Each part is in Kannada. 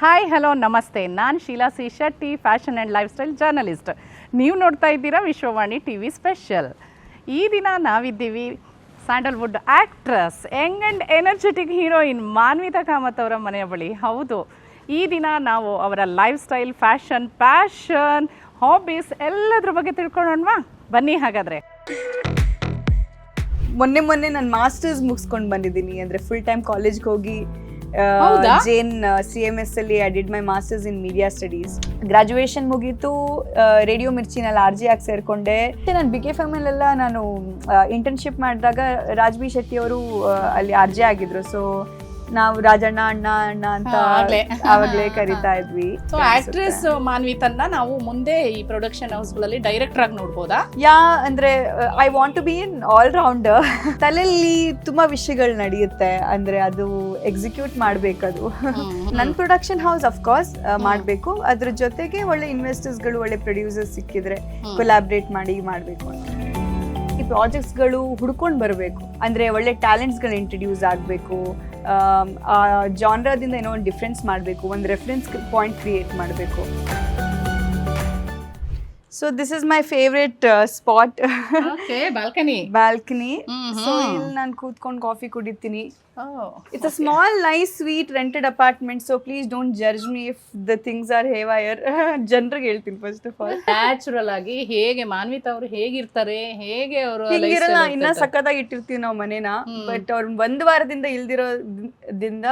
ಹಾಯ್ ಹಲೋ ನಮಸ್ತೆ, ನಾನು Sheela C Shetty, fashion and lifestyle journalist. ನೀವು ನೋಡ್ತಾ ಇದ್ದೀರಾ ವಿಶ್ವವಾಣಿ ಟಿ ವಿ ಸ್ಪೆಷಲ್. ಈ ದಿನ ನಾವಿದ್ದೀವಿ Sandalwood actress, Young and energetic heroine Manvita Kamath ಅವರ ಮನೆಯ ಬಳಿ. ಹೌದು, ಈ ದಿನ ನಾವು ಅವರ life style, fashion, passion, hobbies ಎಲ್ಲದ್ರ ಬಗ್ಗೆ ತಿಳ್ಕೊಳ್ಳೋಣವಾ? ಬನ್ನಿ ಹಾಗಾದರೆ. ಮೊನ್ನೆ ನಾನು ಮಾಸ್ಟರ್ಸ್ ಮುಗಿಸ್ಕೊಂಡು ಬಂದಿದ್ದೀನಿ. ಅಂದರೆ ಫುಲ್ ಟೈಮ್ ಕಾಲೇಜ್ಗೆ ಹೋಗಿ ಜೇನ್ CMS ಅಲ್ಲಿ I did my masters in media studies. Graduation ಮುಗೀತು, ರೇಡಿಯೋ ಮಿರ್ಚಿನಲ್ಲಿ RJ ಆಗಿ ಸೇರಿಕೊಂಡೆ. ನಾನು BKFM ಅಲ್ಲೆಲ್ಲ ನಾನು ಇಂಟರ್ನ್ಶಿಪ್ ಮಾಡಿದಾಗ ರಾಜ್ ಬಿ ಶೆಟ್ಟಿ ಅವರು ಅಲ್ಲಿ RJ ಆಗಿದ್ರು. ಸೊ ನಾವು ರಾಜಣ್ಣ ಅಣ್ಣ ಅಂತ ಆವಾಗಲೇ ಕರಿತಾ ಇದ್ವಿ. ಸೊ ಆಕ್ಟ್ರೆಸ್ ಮಾನ್ವಿತನ್ನ ನಾವು ಮುಂದೆ ಈ ಪ್ರೊಡಕ್ಷನ್ ಹೌಸ್ಗಳಲ್ಲಿ ಡೈರೆಕ್ಟರ್ ಆಗಿ ನೋಡ್ಬೋದಾ? ಅಂದ್ರೆ I want to be an all rounder. ತಲೆಯಲ್ಲಿ ತುಂಬಾ ವಿಷಯಗಳು ನಡೆಯುತ್ತೆ, ಅಂದ್ರೆ ಅದು ಎಕ್ಸಿಕ್ಯೂಟ್ ಮಾಡ್ಬೇಕದು. ನನ್ನ ಪ್ರೊಡಕ್ಷನ್ ಹೌಸ್ ಅಫ್ಕೋರ್ಸ್ ಮಾಡಬೇಕು, ಅದ್ರ ಜೊತೆಗೆ ಒಳ್ಳೆ ಇನ್ವೆಸ್ಟರ್ಸ್ಗಳು, ಒಳ್ಳೆ ಪ್ರೊಡ್ಯೂಸರ್ಸ್ ಸಿಕ್ಕಿದ್ರೆ ಕೊಲಾಬ್ರೇಟ್ ಮಾಡಿ ಮಾಡಬೇಕು ಅಂತ. ಈ ಪ್ರಾಜೆಕ್ಟ್ಸ್ಗಳು ಹುಡ್ಕೊಂಡು ಬರಬೇಕು, ಅಂದರೆ ಒಳ್ಳೆ ಟ್ಯಾಲೆಂಟ್ಸ್ಗಳು ಇಂಟ್ರಡ್ಯೂಸ್ ಆಗಬೇಕು, ಜಾನ್ರಾದಿಂದ ಏನೋ ಒಂದು ಡಿಫ್ರೆನ್ಸ್ ಮಾಡಬೇಕು, ಒಂದು ರೆಫರೆನ್ಸ್ ಪಾಯಿಂಟ್ ಕ್ರಿಯೇಟ್ ಮಾಡಬೇಕು. So this is my favourite spot, balcony. So ಇಲ್ಲಿ ನಾನು ಕೂತ್ಕೊಂಡು ಕಾಫಿ ಕುಡಿತೀನಿ. It's a small, nice, sweet, rented apartment. So please don't judge me if the things are haywire. ಜನರಿಗೆ ಹೇಳ್ತೀನಿ ಫಸ್ಟ್ ಆಫ್ ಆಲ್. ನ್ಯಾಚುರಲ್ ಆಗಿ ಹೇಗೆ ಮಾನ್ವಿತಾ ಅವರು ಹೇಗಿರ್ತಾರೆ, ಹೇಗೆ ಅವರು ಹಿಂಗಿರಲ್ಲ, ಇನ್ನ ಸಕ್ಕತ್ತಾಗಿ ಇಟ್ಟಿರ್ತೀವಿ ನಾವು ಮನೇನ. ಬಟ್ ಅವ್ರು ಒಂದ್ ವಾರದಿಂದ ಇಲ್ದಿರೋದ್ರಿಂದ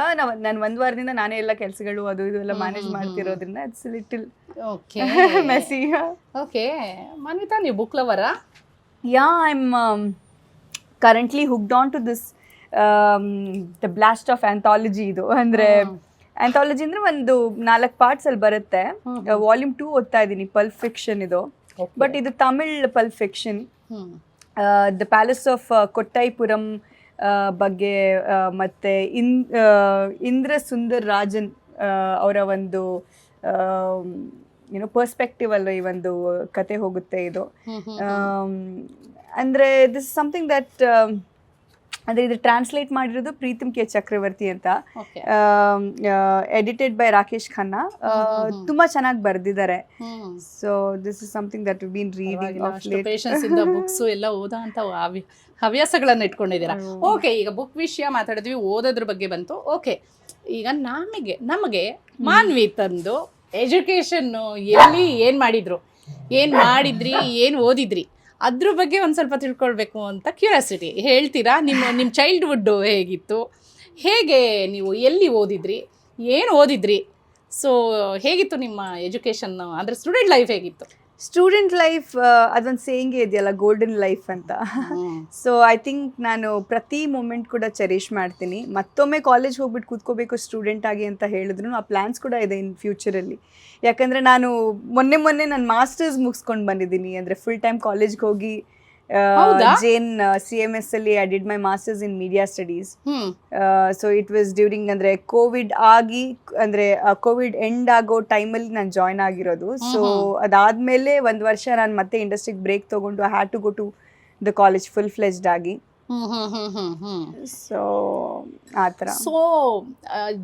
ನಾನು ಒಂದ್ ವಾರದಿಂದ ನಾನೇ ಎಲ್ಲ ಕೆಲಸಗಳು ಅದು ಇದು ಎಲ್ಲ ಮ್ಯಾನೇಜ್ ಮಾಡ್ತಿರೋದ್ರಿಂದ it's little messy. Okay, Manvita, ನೀವು ಬುಕ್ ಲವರಾ? Yeah, I am currently hooked on to this the blast of anthology. ಇದು ಅಂದ್ರೆ ಆಂಥಾಲಜಿ ಅಂದ್ರೆ ಒಂದು 4 ಪಾರ್ಟ್ಸ್ ಅಲ್ಲಿ ಬರುತ್ತೆ. ವಾಲ್ಯೂಮ್ 2 ಓದ್ತಾ ಇದ್ದೀನಿ, ಪಲ್ಪ್ ಫಿಕ್ಷನ್ ಇದು. ಬಟ್ ಇದು Tamil pulp fiction. The palace of Kottaipuram ಬಗ್ಗೆ, ಮತ್ತೆ ಇಂದ್ರ ಸುಂದರ್ ರಾಜನ್ ಅವರ ಒಂದು ಏನೋ ಪರ್ಸ್ಪೆಕ್ಟಿವ್ ಅಲ್ಲ ಈ ಒಂದು ಕತೆ ಹೋಗುತ್ತೆ ಇದು. ಅಂದ್ರೆ ದಿಸ್ ಸಮಥಿಂಗ್ ದಟ್, ಅಂದರೆ ಇದು ಟ್ರಾನ್ಸ್ಲೇಟ್ ಮಾಡಿರೋದು ಪ್ರೀತಮ್ ಕೆ ಚಕ್ರವರ್ತಿ ಅಂತ, ಎಡಿಟೆಡ್ ಬೈ ರಾಕೇಶ್ ಖನ್ನಾ. ತುಂಬಾ ಚೆನ್ನಾಗಿ ಬರೆದಿದ್ದಾರೆ. So this is something that we been reading of late. Patience ಇಂದ ಬುಕ್ಸ್ ಎಲ್ಲ ಓದೋ ಅಂತ ಹವ್ಯಾಸಗಳನ್ನ ಇಟ್ಕೊಂಡಿದ್ದೀರಾ. ಓಕೆ, ಈಗ ಬುಕ್ ವಿಷಯ ಮಾತಾಡಿದ್ವಿ, ಓದೋದ್ರ ಬಗ್ಗೆ ಬಂತು. ಓಕೆ, ಈಗ ನಮಗೆ ಮಾನ್ವಿತಂದು ಎಜುಕೇಶನ್ ಎಲ್ಲಿ ಏನು ಮಾಡಿದ್ರಿ, ಏನು ಓದಿದ್ರಿ, ಅದ್ರ ಬಗ್ಗೆ ಒಂದು ಸ್ವಲ್ಪ ತಿಳ್ಕೊಳ್ಬೇಕು ಅಂತ ಕ್ಯೂರಿಯಾಸಿಟಿ. ಹೇಳ್ತೀರಾ? ನಿಮ್ಮ ಚೈಲ್ಡ್ಹುಡ್ಡು ಹೇಗಿತ್ತು, ಹೇಗೆ ನೀವು ಎಲ್ಲಿ ಓದಿದ್ರಿ, ಏನು ಓದಿದ್ರಿ, ಸೊ ಹೇಗಿತ್ತು ನಿಮ್ಮ ಎಜುಕೇಷನ್, ಅಂದರೆ ಸ್ಟೂಡೆಂಟ್ ಲೈಫ್ ಹೇಗಿತ್ತು? ಸ್ಟೂಡೆಂಟ್ ಲೈಫ್ ಅದೊಂದು ಸೇಯಿಂಗೇ ಇದೆಯಲ್ಲ, ಗೋಲ್ಡನ್ ಲೈಫ್ ಅಂತ. ಸೊ ಐ ಥಿಂಕ್ ನಾನು ಪ್ರತಿ ಮೂಮೆಂಟ್ ಕೂಡ ಚೆರಿಷ್ ಮಾಡ್ತೀನಿ. ಮತ್ತೊಮ್ಮೆ ಕಾಲೇಜ್ ಹೋಗ್ಬಿಟ್ಟು ಕೂತ್ಕೋಬೇಕು ಸ್ಟೂಡೆಂಟ್ ಆಗಿ ಅಂತ ಹೇಳಿದ್ರು ಆ ಪ್ಲ್ಯಾನ್ಸ್ ಕೂಡ ಇದೆ ಇನ್ ಫ್ಯೂಚರಲ್ಲಿ. ಯಾಕಂದರೆ ನಾನು ಮೊನ್ನೆ ನಾನು ಮಾಸ್ಟರ್ಸ್ ಮುಗಿಸ್ಕೊಂಡು ಬಂದಿದ್ದೀನಿ. ಅಂದರೆ ಫುಲ್ ಟೈಮ್ ಕಾಲೇಜ್ಗೆ ಹೋಗಿ ಜೇನ್ CMS ಅಲ್ಲಿ I did my masters in media studies. So it was during, ಅಂದರೆ ಕೋವಿಡ್ ಆಗಿ, ಅಂದರೆ ಕೋವಿಡ್ ಎಂಡ್ ಆಗೋ ಟೈಮಲ್ಲಿ ನಾನು ಜಾಯ್ನ್ ಆಗಿರೋದು. ಸೊ ಅದಾದಮೇಲೆ 1 ವರ್ಷ ನಾನು ಮತ್ತೆ ಇಂಡಸ್ಟ್ರಿಗೆ ಬ್ರೇಕ್ ತೊಗೊಂಡು I had to go to the college full fledged ಆಗಿ. ಸೊ ಆ ಥರ. ಸೊ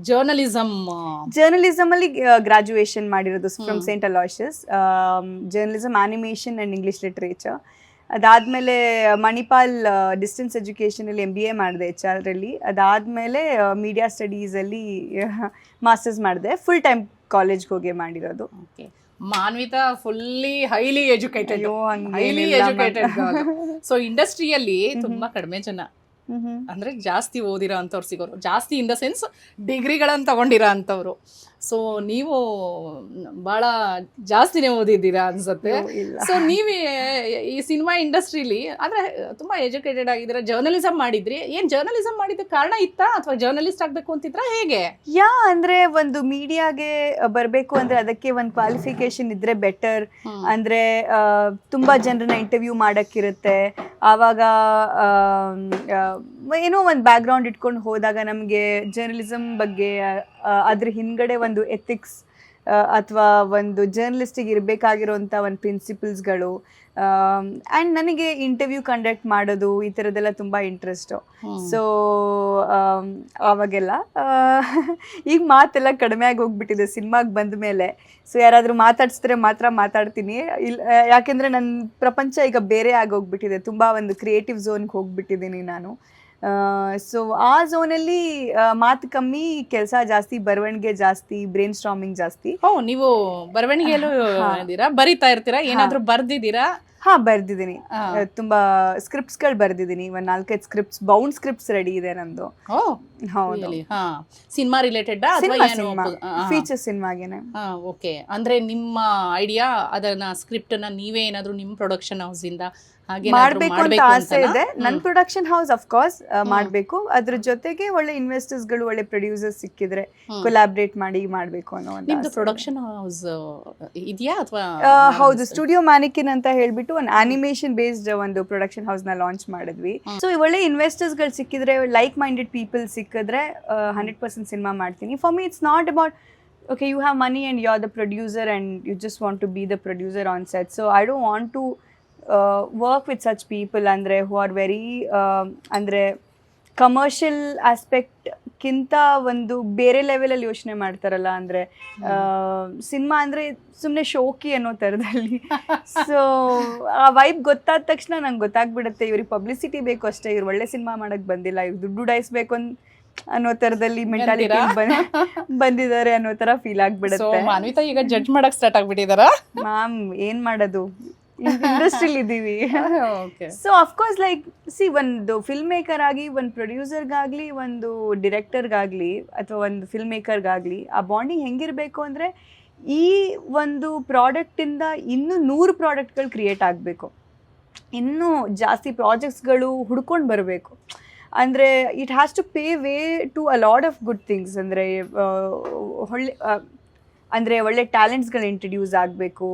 ಜರ್ನಲಿಸಮ್ ಅಲ್ಲಿ ಗ್ರಾಜುಯೇಷನ್ ಮಾಡಿರೋದು from Saint Aloysius, journalism, animation and English literature. ಅದಾದಮೇಲೆ ಮಣಿಪಾಲ್ ಡಿಸ್ಟೆನ್ಸ್ ಎಜುಕೇಷನಲ್ಲಿ MBA ಮಾಡಿದೆ HR ಅಲ್ಲಿ. ಅದಾದಮೇಲೆ ಮೀಡಿಯಾ ಸ್ಟಡೀಸಲ್ಲಿ ಮಾಸ್ಟರ್ಸ್ ಮಾಡಿದೆ. ಫುಲ್ ಟೈಮ್ ಕಾಲೇಜ್ಗೆ ಹೋಗಿ ಮಾಡಿರೋದು. Manvitha fully highly educated. So ಇಂಡಸ್ಟ್ರಿಯಲ್ಲಿ ತುಂಬಾ ಕಡಿಮೆ ಜನ, ಅಂದ್ರೆ ಜಾಸ್ತಿ ಓದಿರೋ ಅಂಥವ್ರು ಸಿಗೋರು, ಜಾಸ್ತಿ ಇನ್ ದ ಸೆನ್ಸ್ ಡಿಗ್ರಿಗಳನ್ನು ತಗೊಂಡಿರೋ ಅಂಥವ್ರು. ಸೊ ನೀವು ಭಾಳ ಜಾಸ್ತಿನೇ ಓದಿದ್ದೀರಾ ಅನ್ಸುತ್ತೆ. ಸೊ ನೀವೇ ಈ ಸಿನಿಮಾ ಇಂಡಸ್ಟ್ರಿಲಿ ಅಂದರೆ ತುಂಬ ಎಜುಕೇಟೆಡ್ ಆಗಿದ್ದೀರಾ, ಜರ್ನಲಿಸಮ್ ಮಾಡಿದ್ರಿ. ಏನು ಜರ್ನಲಿಸಮ್ ಮಾಡಿದ್ದಕ್ಕೆ ಕಾರಣ ಇತ್ತಾ, ಅಥವಾ ಜರ್ನಲಿಸ್ಟ್ ಆಗಬೇಕು ಅಂತಿದ್ರಾ, ಹೇಗೆ? ಅಂದರೆ ಒಂದು ಮೀಡಿಯಾಗೆ ಬರಬೇಕು ಅಂದರೆ ಅದಕ್ಕೆ ಒಂದು ಕ್ವಾಲಿಫಿಕೇಶನ್ ಇದ್ದರೆ ಬೆಟರ್. ಅಂದರೆ ತುಂಬ ಜನರನ್ನ ಇಂಟರ್ವ್ಯೂ ಮಾಡೋಕ್ಕಿರುತ್ತೆ. ಆವಾಗ ಏನೋ ಒಂದು ಬ್ಯಾಕ್ಗ್ರೌಂಡ್ ಇಟ್ಕೊಂಡು ಹೋದಾಗ ನಮಗೆ ಜರ್ನಲಿಸಮ್ ಬಗ್ಗೆ, ಅದ್ರ ಹಿಂದ್ಗಡೆ ಒಂದು ಎಥಿಕ್ಸ್ ಅಥವಾ ಒಂದು ಜರ್ನಲಿಸ್ಟಿಗೆ ಇರಬೇಕಾಗಿರೋಂಥ ಒಂದು ಪ್ರಿನ್ಸಿಪಲ್ಸ್ಗಳು, ಆ್ಯಂಡ್ ನನಗೆ ಇಂಟರ್ವ್ಯೂ ಕಂಡಕ್ಟ್ ಮಾಡೋದು ಈ ಥರದ್ದೆಲ್ಲ ತುಂಬ ಇಂಟ್ರೆಸ್ಟು. ಸೊ ಆವಾಗೆಲ್ಲ ಈಗ ಮಾತೆಲ್ಲ ಕಡಿಮೆ ಆಗಿ ಹೋಗ್ಬಿಟ್ಟಿದೆ ಸಿನಿಮಾಗೆ ಬಂದ ಮೇಲೆ. ಸೊ ಯಾರಾದರೂ ಮಾತಾಡ್ಸಿದ್ರೆ ಮಾತ್ರ ಮಾತಾಡ್ತೀನಿ, ಇಲ್ಲ ಯಾಕೆಂದರೆ ನನ್ನ ಪ್ರಪಂಚ ಈಗ ಬೇರೆ ಆಗೋಗ್ಬಿಟ್ಟಿದೆ, ತುಂಬ ಒಂದು ಕ್ರಿಯೇಟಿವ್ ಝೋನ್ಗೆ ಹೋಗ್ಬಿಟ್ಟಿದ್ದೀನಿ ನಾನು. ಸೊ ಆ ಝೋನಲ್ಲಿ ಮಾತು ಕಮ್ಮಿ, ಕೆಲಸ ಜಾಸ್ತಿ, ಬರವಣಿಗೆ ಜಾಸ್ತಿ, ಬ್ರೈನ್ ಸ್ಟಾರ್ಮಿಂಗ್ ಜಾಸ್ತಿ. ನೀವು ಬರವಣಿಗೆಯಲ್ಲೂ ಇದ್ದೀರಾ, ಬರಿತಾ ಇರ್ತೀರಾ, ಏನಾದ್ರೂ ಬರ್ದಿದ್ದೀರಾ? ಹಾ, ಬರ್ದಿದ್ದೀನಿ. ತುಂಬಾ ಸ್ಕ್ರಿಪ್ಟ್ಸ್ಗಳು ಬರ್ದಿದ್ದೀನಿ. ಒಂದು 4-5 ಸ್ಕ್ರಿಪ್ಟ್ಸ್, ಬೌಂಡ್ ಸ್ಕ್ರಿಪ್ಟ್ಸ್ ರೆಡಿ ಇದೆ ನಂದು. ಹೌದು. ಸಿನಿಮಾ ರಿಲೇಟೆಡ್ ಫೀಚರ್ ಸಿನಿಮಾಗೇನೆ. ಓಕೆ, ಅಂದ್ರೆ ನಿಮ್ಮ ಐಡಿಯಾ, ಅದನ್ನ ಸ್ಕ್ರಿಪ್ಟ್ ನ ನೀವೇ ಏನಾದ್ರು ನಿಮ್ಮ ಪ್ರೊಡಕ್ಷನ್ ಹೌಸ್ ಇಂದ ಮಾಡ್ಬೇಕು ಅಂತ ಆಸೆ ಇದೆ. ನನ್ನ ಪ್ರೊಡಕ್ಷನ್ ಹೌಸ್ ಆಫ್ ಕೋರ್ಸ್ ಮಾಡ್ಬೇಕು. ಅದ್ರ ಜೊತೆಗೆ ಒಳ್ಳೆ ಇನ್ವೆಸ್ಟರ್ಸ್ ಗಳು, ಒಳ್ಳೆ ಪ್ರೊಡ್ಯೂಸರ್ಸ್ ಸಿಕ್ಕಿದ್ರೆ ಕೊಲಾಬ್ರೇಟ್ ಮಾಡಿ ಮಾಡ್ಬೇಕು ಅನ್ನೋ ನಿಮ್ದು ಪ್ರೊಡಕ್ಷನ್ ಹೌಸ್ ಇದೆಯಾ ಅಥವಾ? ಹೌದು, ಸ್ಟುಡಿಯೋ ಮ್ಯಾನಿಕಿನ್ ಅಂತ ಹೇಳ್ಬಿಟ್ಟು ಒಂದು ಅನಿಮೇಷನ್ ಬೇಸ್ಡ್ ಒಂದು ಪ್ರೊಡಕ್ಷನ್ ಹೌಸ್ ನ ಲಾಂಚ್ ಮಾಡಿದ್ವಿ. ಸೊ ಒಳ್ಳೆ ಇನ್ವೆಸ್ಟರ್ಸ್ ಗಳು ಸಿಕ್ಕಿದ್ರೆ, ಲೈಕ್ ಮೈಂಡೆಡ್ ಪೀಪಲ್ ಸಿಕ್ಕಿದ್ರೆ 100% ಸಿನಿಮಾ ಮಾಡ್ತೀನಿ. For me it's not about okay, you have money and you're the producer and you just want to be the producer on set. So I don't want to work with such people andre who are very andre commercial aspect ಕಿಂತ ಒಂದು ಬೇರೆ ಲೆವೆಲಲ್ಲಿ ಯೋಚನೆ ಮಾಡ್ತಾರಲ್ಲ. ಅಂದರೆ ಸಿನಿಮಾ ಅಂದರೆ ಸುಮ್ಮನೆ ಶೋಕಿ ಅನ್ನೋ ಥರದಲ್ಲಿ. ಸೊ ಆ ವೈಬ್ ಗೊತ್ತಾದ ತಕ್ಷಣ ನಂಗೆ ಗೊತ್ತಾಗ್ಬಿಡುತ್ತೆ, ಇವ್ರಿಗೆ ಪಬ್ಲಿಸಿಟಿ ಬೇಕು ಅಷ್ಟೇ, ಇವ್ರು ಒಳ್ಳೆ ಸಿನಿಮಾ ಮಾಡೋಕ್ಕೆ ಬಂದಿಲ್ಲ, ಇವ್ರು ದುಡ್ಡು ಉಡಾಯಿಸ್ಬೇಕು ಅನ್ನೋ ಥರದಲ್ಲಿ ಮೆಂಟಾಲಿಟಿ ಬಂದಿದ್ದಾರೆ ಅನ್ನೋ ಥರ ಫೀಲ್ ಆಗ್ಬಿಡುತ್ತೆ. ಮಾನ್ವಿತಾ ಈಗ ಜಡ್ಜ್ ಮಾಡಕ್ ಸ್ಟಾರ್ಟ್ ಆಗ್ಬಿಟ್ಟಿದಾರಾ? ಮ್ಯಾಮ್ ಏನು ಮಾಡೋದು, ಇಂಡಸ್ಟ್ರಿಲಿ ಇದ್ದೀವಿ. ಸೊ ಅಫ್ಕೋರ್ಸ್ ಲೈಕ್ ಸಿ, ಒಂದು ಫಿಲ್ಮ್ ಮೇಕರ್ ಆಗಿ, ಒಂದು ಪ್ರೊಡ್ಯೂಸರ್ಗಾಗಲಿ, ಒಂದು ಡಿರೆಕ್ಟರ್ಗಾಗಲಿ ಅಥವಾ ಒಂದು ಫಿಲ್ಮ್ ಮೇಕರ್ಗಾಗಲಿ ಆ ಬಾಂಡಿಂಗ್ ಹೆಂಗಿರಬೇಕು ಅಂದರೆ, ಈ ಒಂದು ಪ್ರಾಡಕ್ಟಿಂದ ಇನ್ನೂ 100 ಪ್ರಾಡಕ್ಟ್ಗಳು ಕ್ರಿಯೇಟ್ ಆಗಬೇಕು, ಇನ್ನೂ ಜಾಸ್ತಿ ಪ್ರಾಜೆಕ್ಟ್ಸ್ಗಳು ಹುಡ್ಕೊಂಡು ಬರಬೇಕು. ಅಂದರೆ it has to pave way to a lot of good things. ಅಂದರೆ ಒಳ್ಳೆ ಟ್ಯಾಲೆಂಟ್ಸ್ಗಳು ಇಂಟ್ರಡ್ಯೂಸ್ ಆಗಬೇಕು,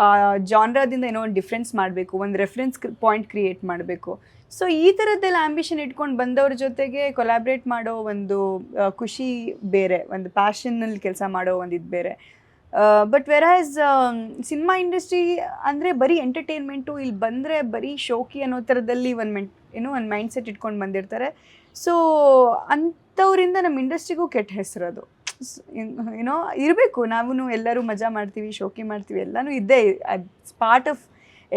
ಆ ಜಾನ್ರಾದಿಂದ ಏನೋ ಒಂದು ಡಿಫ್ರೆನ್ಸ್ ಮಾಡಬೇಕು, ಒಂದು ರೆಫರೆನ್ಸ್ ಪಾಯಿಂಟ್ ಕ್ರಿಯೇಟ್ ಮಾಡಬೇಕು. ಸೊ ಈ ಥರದ್ದೆಲ್ಲ ಆ್ಯಂಬಿಷನ್ ಇಟ್ಕೊಂಡು ಬಂದವ್ರ ಜೊತೆಗೆ ಕೊಲಾಬ್ರೇಟ್ ಮಾಡೋ ಒಂದು ಖುಷಿ ಬೇರೆ, ಒಂದು ಪ್ಯಾಷನ್ನಲ್ಲಿ ಕೆಲಸ ಮಾಡೋ ಒಂದು ಇದು ಬೇರೆ. ಬಟ್ ವೆರಾಸ್ ಸಿನಿಮಾ ಇಂಡಸ್ಟ್ರಿ ಅಂದರೆ ಬರೀ ಎಂಟರ್ಟೈನ್ಮೆಂಟು, ಇಲ್ಲಿ ಬಂದರೆ ಬರೀ ಶೋಕಿ ಅನ್ನೋ ಥರದಲ್ಲಿ ಒಂದು ಮೈಂಡ್ ಸೆಟ್ ಇಟ್ಕೊಂಡು ಬಂದಿರ್ತಾರೆ. ಸೊ ಅಂಥವರಿಂದ ನಮ್ಮ ಇಂಡಸ್ಟ್ರಿಗೂ ಕೆಟ್ಟ ಹೆಸರದು. ಏನೋ ಇರಬೇಕು, ನಾವು ಎಲ್ಲರೂ ಮಜಾ ಮಾಡ್ತೀವಿ, ಶೋಕಿ ಮಾಡ್ತೀವಿ, ಎಲ್ಲನೂ ಇದ್ದೇ, ಪಾರ್ಟ್ ಆಫ್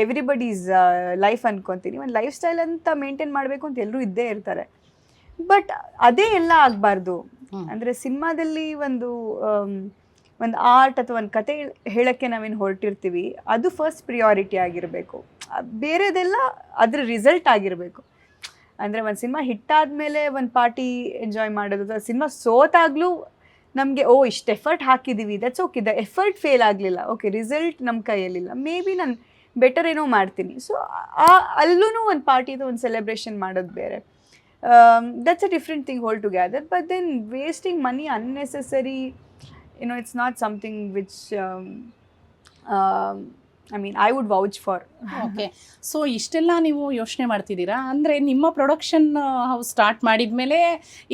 ಎವ್ರಿಬಡೀಸ್ ಲೈಫ್ ಅನ್ಕೊತೀನಿ. ಒಂದು ಲೈಫ್ ಸ್ಟೈಲ್ ಅಂತ ಮೇಂಟೈನ್ ಮಾಡಬೇಕು ಅಂತ ಎಲ್ಲರೂ ಇದ್ದೇ ಇರ್ತಾರೆ. ಬಟ್ ಅದೇ ಎಲ್ಲ ಆಗಬಾರ್ದು. ಅಂದರೆ ಸಿನಿಮಾದಲ್ಲಿ ಒಂದು ಆರ್ಟ್ ಅಥವಾ ಒಂದು ಕತೆ ಹೇಳೋಕ್ಕೆ ನಾವೇನು ಹೊರಟಿರ್ತೀವಿ, ಅದು ಫಸ್ಟ್ ಪ್ರಿಯಾರಿಟಿ ಆಗಿರಬೇಕು. ಬೇರೆದೆಲ್ಲ ಅದ್ರ ರಿಸಲ್ಟ್ ಆಗಿರಬೇಕು. ಅಂದರೆ ಒಂದು ಸಿನಿಮಾ ಹಿಟ್ಟಾದಮೇಲೆ ಒಂದು ಪಾರ್ಟಿ ಎಂಜಾಯ್ ಮಾಡೋದು, ಸಿನಿಮಾ ಸೋತಾಗಲೂ ನಮಗೆ ಇಷ್ಟು ಎಫರ್ಟ್ ಹಾಕಿದ್ದೀವಿ, that's okay, the effort fail ಆಗಲಿಲ್ಲ, ಓಕೆ, ರಿಸಲ್ಟ್ ನಮ್ಮ ಕೈಯಲ್ಲಿಲ್ಲ, ಮೇ ಬಿ ನಾನು ಬೆಟರ್ ಏನೋ ಮಾಡ್ತೀನಿ. ಸೊ ಅಲ್ಲೂ ಒಂದು ಪಾರ್ಟಿದು ಒಂದು ಸೆಲೆಬ್ರೇಷನ್ ಮಾಡೋದು ಬೇರೆ. That's a different thing whole together. But then wasting money unnecessary, it's not something which I would vouch for. Okay, so ಇಷ್ಟೆಲ್ಲ ನೀವು ಯೋಚನೆ ಮಾಡ್ತಿದ್ದೀರಾ ಅಂದರೆ ನಿಮ್ಮ ಪ್ರೊಡಕ್ಷನ್ ಹೌಸ್ ಸ್ಟಾರ್ಟ್ ಮಾಡಿದ್ಮೇಲೆ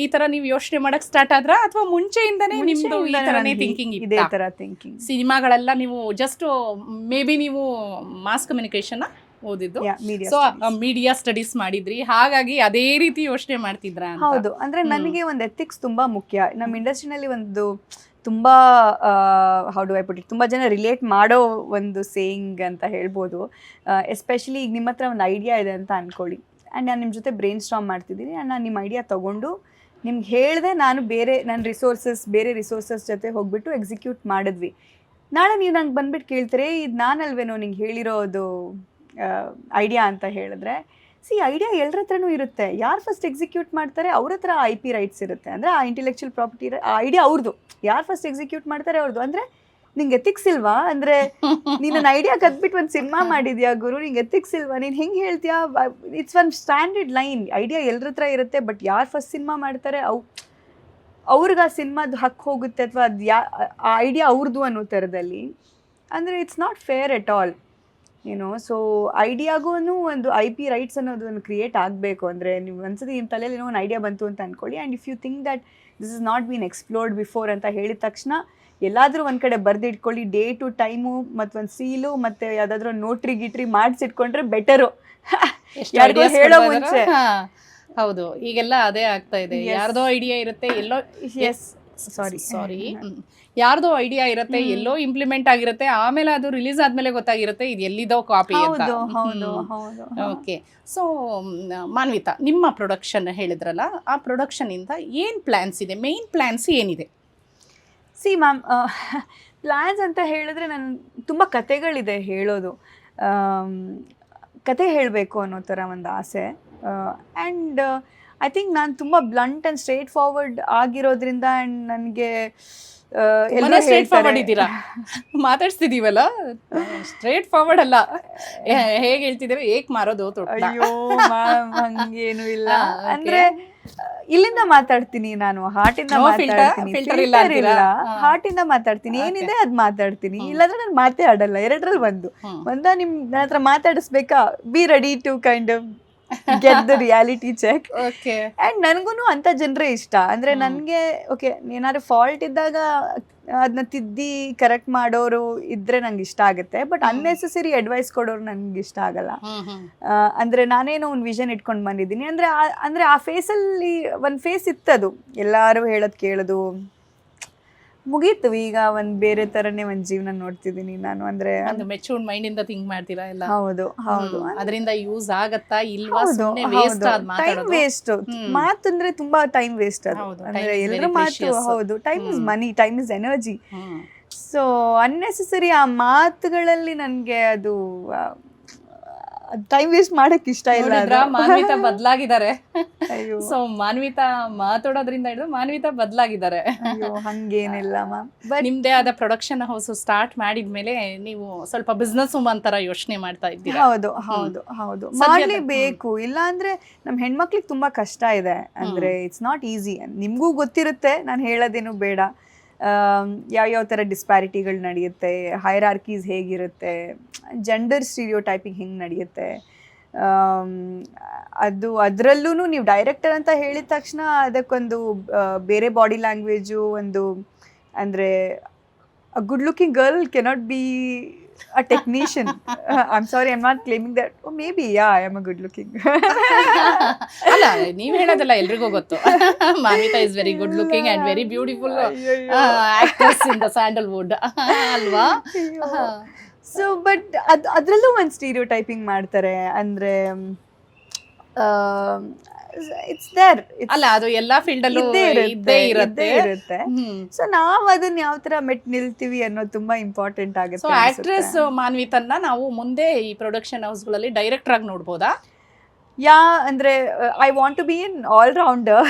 ಈ ಥರ ನೀವು ಯೋಚನೆ ಮಾಡಕ್ಕೆ ಸ್ಟಾರ್ಟ್ ಆದ್ರಾ, ಅಥವಾ ಮುಂಚೆಯಿಂದನೇ ನಿಮ್ಮದು ಈ ಥರನೇ ಥಿಂಕಿಂಗ್ ಇದೇ ಥರ ಥಿಂಕಿಂಗ್? ಸಿನಿಮಾಗಳೆಲ್ಲ ನೀವು ಜಸ್ಟ್ ಮೇ ಬಿ ನೀವು ಮಾಸ್ ಕಮ್ಯುನಿಕೇಷನ್ ಓದಿದ್ದು, ಸೊ ಮೀಡಿಯಾ ಸ್ಟಡೀಸ್ ಮಾಡಿದ್ರಿ, ಹಾಗಾಗಿ ಅದೇ ರೀತಿ ಯೋಚನೆ ಮಾಡ್ತಿದ್ರಾ? ಹೌದು. ಅಂದರೆ ನನಗೆ ಒಂದು ಎಥಿಕ್ಸ್ ತುಂಬ ಮುಖ್ಯ. ನಮ್ಮ ಇಂಡಸ್ಟ್ರಿನಲ್ಲಿ ಒಂದು ತುಂಬ ತುಂಬ ಜನ ರಿಲೇಟ್ ಮಾಡೋ ಒಂದು ಸೇಯಿಂಗ್ ಅಂತ ಹೇಳ್ಬೋದು. ಎಸ್ಪೆಷಲಿ ಈಗ ನಿಮ್ಮ ಹತ್ರ ಒಂದು ಐಡಿಯಾ ಇದೆ ಅಂತ ಅಂದ್ಕೊಳ್ಳಿ, ಆ್ಯಂಡ್ ನಾನು ನಿಮ್ಮ ಜೊತೆ ಬ್ರೈನ್ ಸ್ಟಾರ್ಮ್ ಮಾಡ್ತಿದ್ದೀನಿ, ಆ್ಯಂಡ್ ನಾನು ನಿಮ್ಮ ಐಡಿಯಾ ತೊಗೊಂಡು ನಿಮ್ಗೆ ಹೇಳಿದೆ, ನಾನು ನನ್ನ ಬೇರೆ ರಿಸೋರ್ಸಸ್ ಜೊತೆ ಹೋಗ್ಬಿಟ್ಟು ಎಕ್ಸಿಕ್ಯೂಟ್ ಮಾಡಿದ್ವಿ. ನಾಳೆ ನೀವು ನಂಗೆ ಬಂದುಬಿಟ್ಟು ಕೇಳ್ತಾರೆ, ಇದು ನಾನಲ್ವೇನೋ ನಿಂಗೆ ಹೇಳಿರೋದು ಐಡಿಯಾ ಅಂತ ಹೇಳಿದ್ರೆ, ಐಡಿಯಾ ಎಲ್ಲರ ಹತ್ರನೂ ಇರುತ್ತೆ. ಯಾರು ಫಸ್ಟ್ ಎಕ್ಸಿಕ್ಯೂಟ್ ಮಾಡ್ತಾರೆ ಅವ್ರ ಹತ್ರ IP ರೈಟ್ಸ್ ಇರುತ್ತೆ. ಅಂದರೆ ಆ ಇಂಟೆಲೆಕ್ಚುಯಲ್ ಪ್ರಾಪರ್ಟಿ, ಆ ಐಡಿಯಾ ಅವ್ರದ್ದು. ಯಾರು ಫಸ್ಟ್ ಎಕ್ಸಿಕ್ಯೂಟ್ ಮಾಡ್ತಾರೆ ಅವ್ರದ್ದು. ಅಂದರೆ ನಿಂಗೆ ಎಥಿಕ್ಸ್ ಇಲ್ವಾ? ಅಂದರೆ ನೀನು ನನ್ನ ಐಡಿಯಾ ಕದ್ಬಿಟ್ಟು ಒಂದು ಸಿನಿಮಾ ಮಾಡಿದ್ಯಾ ಗುರು, ನಿಂಗೆ ಎಥಿಕ್ಸ್ ಇಲ್ವಾ? ನೀನು ಹೆಂಗೆ ಹೇಳ್ತೀಯಾ? It's one standard line. Idea ಎಲ್ಲರ ಹತ್ರ ಇರುತ್ತೆ, ಬಟ್ ಯಾರು ಫಸ್ಟ್ ಸಿನಿಮಾ ಮಾಡ್ತಾರೆ ಅವ್ರಿಗೆ ಆ ಸಿನಿಮಾದು ಹಕ್ಕು ಹೋಗುತ್ತೆ, ಅಥವಾ ಅದು ಆ ಐಡಿಯಾ ಅವ್ರದ್ದು ಅನ್ನೋ ಥರದಲ್ಲಿ. ಅಂದರೆ it's not fair at all. So ಐಡಿಯಾಗೂ ಒಂದು IP ರೈಟ್ಸ್ ಅನ್ನೋದು ಒಂದು ಕ್ರಿಯೇಟ್ ಆಗಬೇಕು. ಅಂದರೆ ನೀವು ಒಂದ್ಸತಿ ನಿಮ್ಮ ತಲೆಯಲ್ಲಿ ಒಂದು ಐಡಿಯಾ ಬಂತು ಅಂತ ಅಂದ್ಕೊಳ್ಳಿ, and if you think that this is not been explored before ಅಂತ ಹೇಳಿದ ತಕ್ಷಣ ಎಲ್ಲಾದ್ರೂ ಒಂದ್ ಕಡೆ ಬರ್ದಿಟ್ಕೊಳ್ಳಿ, ಡೇಟು ಟೈಮು ಮತ್ತು ಒಂದು ಸೀಲು ಮತ್ತೆ ಯಾವ್ದಾದ್ರು ನೋಟ್ರಿ ಗಿಟ್ರಿ ಮಾಡಿಸಿಟ್ಕೊಂಡ್ರೆ ಬೆಟರು. ಯಾರಿಗೋ ಹೇಳೋ ಮುಂಚೆ. ಹೌದು, ಈಗೆಲ್ಲ ಅದೇ ಆಗ್ತಾ ಇದೆ. ಯಾರ್ದೋ ಐಡಿಯಾ ಇರುತ್ತೆ, ಎಲ್ಲೋ ಸಾರಿ ಯಾರ್ದೋ ಐಡಿಯಾ ಇರುತ್ತೆ, ಎಲ್ಲೋ ಇಂಪ್ಲಿಮೆಂಟ್ ಆಗಿರುತ್ತೆ, ಆಮೇಲೆ ಅದು ರಿಲೀಸ್ ಆದ್ಮೇಲೆ ಗೊತ್ತಾಗಿರುತ್ತೆ ಇದು ಎಲ್ಲಿದೋ ಕಾಪಿ ಅಂತ. ಓಕೆ, ಸೊ ಮಾನ್ವಿತಾ, ನಿಮ್ಮ ಪ್ರೊಡಕ್ಷನ್ ಹೇಳಿದ್ರಲ್ಲ, ಆ ಪ್ರೊಡಕ್ಷನ್ ಇಂದ ಏನ್ ಪ್ಲಾನ್ಸ್ ಇದೆ, ಮೇನ್ ಪ್ಲಾನ್ಸ್ ಏನಿದೆ? ಸಿ ಮ್ಯಾಮ್, ಪ್ಲ್ಯಾನ್ಸ್ ಅಂತ ಹೇಳಿದ್ರೆ ನಾನು ತುಂಬ ಕತೆಗಳಿದೆ ಹೇಳೋದು, ಕತೆ ಹೇಳಬೇಕು ಅನ್ನೋ ಥರ ಒಂದು ಆಸೆ. ಆ್ಯಂಡ್ ಐ ಥಿಂಕ್ ನಾನು ತುಂಬ ಬ್ಲಂಟ್ ಆ್ಯಂಡ್ ಸ್ಟ್ರೇಟ್ ಫಾರ್ವರ್ಡ್ ಆಗಿರೋದ್ರಿಂದ ಆ್ಯಂಡ್ ನನಗೆ ಸ್ಟ್ರೇಟ್ ಫಾರ್ವರ್ಡ್ ಇದ್ದೀರಾ, ಮಾತಾಡ್ಸ್ತಿದೀವಲ್ಲ, ಸ್ಟ್ರೇಟ್ ಫಾರ್ವರ್ಡ್ ಅಲ್ಲ, ಹೇಗೆ ಹೇಳ್ತಿದ್ದೀರಾ, ಏಕ್ ಮಾರೋದು ತೊಟ್ಟ. ಅಯ್ಯೋ ಮ್ಯಾಮ್, ಹಂಗೇನು ಇಲ್ಲ. ಅಂದ್ರೆ ಇಲ್ಲಿಂದ ಮಾತಾಡ್ತೀನಿ, ನಾನು ಹಾರ್ಟಿಂದ ಮಾತಾಡ್ತೀನಿ, ಫಿಲ್ಟರ್ ಇಲ್ಲ, ಹಾರ್ಟಿಂದ ಮಾತಾಡ್ತೀನಿ, ಏನಿದೆ ಅದ್ ಮಾತಾಡ್ತೀನಿ, ಇಲ್ಲಾಂದ್ರೆ ನಾನು ಮಾತೇ ಆಡಲ್ಲ. ಎರಡರಲ್ಲಿ ಒಂದ ನಿಮ್ ನನ್ನ ಹತ್ರ ಮಾತಾಡಿಸ್ಬೇಕಾ, be ready to kind of get the reality check. And ನನಗೂ ಅಂತ ಜನರೇ ಇಷ್ಟ. ಅಂದ್ರೆ ನನ್ಗೆ ಓಕೆ, ಏನಾದ್ರು ಫಾಲ್ಟ್ ಇದ್ದಾಗ ಅದನ್ನ ತಿದ್ದಿ ಕರೆಕ್ಟ್ ಮಾಡೋರು ಇದ್ರೆ ನಂಗೆ ಇಷ್ಟ ಆಗುತ್ತೆ. ಬಟ್ ಅನ್ನೆಸೆಸರಿ ಅಡ್ವೈಸ್ ಕೊಡೋರು ನನ್ಗೆ ಇಷ್ಟ ಆಗಲ್ಲ. ಅಂದ್ರೆ ನಾನೇನೋ ಒಂದು ವಿಷನ್ ಇಟ್ಕೊಂಡು ಬಂದಿದ್ದೀನಿ. ಅಂದ್ರೆ ಆ ಫೇಸಲ್ಲಿ ಒಂದು ಫೇಸ್ ಇತ್ತದು, ಎಲ್ಲಾರು ಹೇಳೋದು ಕೇಳೋದು ಮುಗೀತು. ಈಗ ಒಂದ್ ಬೇರೆ ತರನೇ ಒಂದ್ ಜೀವನ ನೋಡ್ತಿದ್ದೀನಿ ನಾನು. ಅಂದ್ರೆ ಮೆಚೂರ್ಡ್ ಮೈಂಡ್ ಇಂದ ಥಿಂಕ್ ಮಾಡ್ತೀರಾ ಎಲ್ಲ? ಹೌದು ಹೌದು. ಅದರಿಂದ ಯೂಸ್ ಆಗತ್ತಾ ಇಲ್ವಾ? ಟೈಮ್ ವೇಸ್ಟ್, ಮಾತಂದ್ರೆ ತುಂಬಾ ಟೈಮ್ ವೇಸ್ಟ್ ಅದು. ಅಂದ್ರೆ ಎಲ್ಲರ ಮಾತು ಹೌದು, time is money, time is energy. So unnecessary ಆ ಮಾತುಗಳಲ್ಲಿ ನನ್ಗೆ ಅದು ಟೈಮ್ ವೇಸ್ಟ್ ಮಾಡಕ್ ಇಷ್ಟ ಇಲ್ಲ. ಮಾನ್ವಿತಾ ಬದಲಾಗಿದ್ದಾರೆ. ಸೊ ಮಾನ್ವಿತಾ ಮಾತಾಡೋದ್ರಿಂದ ಹಿಡಿದು ಮಾನ್ವಿತಾ ಬದಲಾಗಿದ್ದಾರೆ. ಹಂಗೇನಿಲ್ಲ ಮ್ಯಾಮ್. ನಿಮ್ದೇ ಆದ ಪ್ರೊಡಕ್ಷನ್ ಹೌಸ್ ಸ್ಟಾರ್ಟ್ ಮಾಡಿದ್ಮೇಲೆ ನೀವು ಸ್ವಲ್ಪ ಬಿಸ್ನೆಸ್ ವುಮನ್ ತರ ಯೋಚನೆ ಮಾಡ್ತಾ ಇದ್ದೀರಾ? ಹೌದು ಹೌದು ಹೌದು, ಮಾಡ್ಲೇಬೇಕು. ಇಲ್ಲ ಅಂದ್ರೆ ನಮ್ ಹೆಣ್ಮಕ್ಳಿಗೆ ತುಂಬಾ ಕಷ್ಟ ಇದೆ. ಅಂದ್ರೆ ಇಟ್ಸ್ ನಾಟ್ ಈಸಿ. ನಿಮ್ಗೂ ಗೊತ್ತಿರುತ್ತೆ, ನಾನು ಹೇಳೋದೇನು ಬೇಡ. ಯಾವ್ಯಾವ ಥರ ಡಿಸ್ಪ್ಯಾರಿಟಿಗಳು ನಡೆಯುತ್ತೆ, ಹೈರಾರ್ಕೀಸ್ ಹೇಗಿರುತ್ತೆ, ಜೆಂಡರ್ ಸ್ಟೀರಿಯೋಟೈಪಿಂಗ್ ಹೆಂಗೆ ನಡೆಯುತ್ತೆ. ಅದರಲ್ಲೂ ನೀವು ಡೈರೆಕ್ಟರ್ ಅಂತ ಹೇಳಿದ ತಕ್ಷಣ ಅದಕ್ಕೊಂದು ಬೇರೆ ಬಾಡಿ ಲ್ಯಾಂಗ್ವೇಜು ಒಂದು, ಅಂದರೆ a good looking girl cannot be a technician. I'm sorry, I'm not claiming that. Oh, maybe, yeah, I am a good looking. ಅಲ್ಲ, ನೀವು ಹೇಳೋದಲ್ಲ ಎಲ್ರಿಗೂ ಗೊತ್ತು. Manvita is very good looking and very beautiful actress in the sandalwood ಅಲ್ವಾ? ಸೊ ಬಟ್ ಅದರಲ್ಲೂ ಒಂದು ಸ್ಟೀರಿಯೋಟೈಪಿಂಗ್ ಮಾಡ್ತಾರೆ. ಅಂದ್ರೆ ಇಟ್ಸ್ ದೇರ್. ಅಲ್ಲ, ಅದು ಎಲ್ಲಾ ಫೀಲ್ಡ್ ಅಲ್ಲೂ ಇದ್ದೇ ಇರುತ್ತೆ. ಸೊ ನಾವ್ ಅದನ್ನ ಯಾವ ತರ ಮೆಟ್ ನಿಲ್ತೀವಿ ಅನ್ನೋದು ತುಂಬಾ ಇಂಪಾರ್ಟೆಂಟ್ ಆಗುತ್ತೆ. ಸೊ ಆಕ್ಟ್ರೆಸ್ ಮಾನ್ವಿತನ್ನ ನಾವು ಮುಂದೆ ಈ ಪ್ರೊಡಕ್ಷನ್ ಹೌಸ್ ಗಳಲ್ಲಿ ಡೈರೆಕ್ಟರ್ ಆಗಿ ನೋಡ್ಬೋದಾ? ಯಾ, ಅಂದ್ರೆ I want to be an all rounder.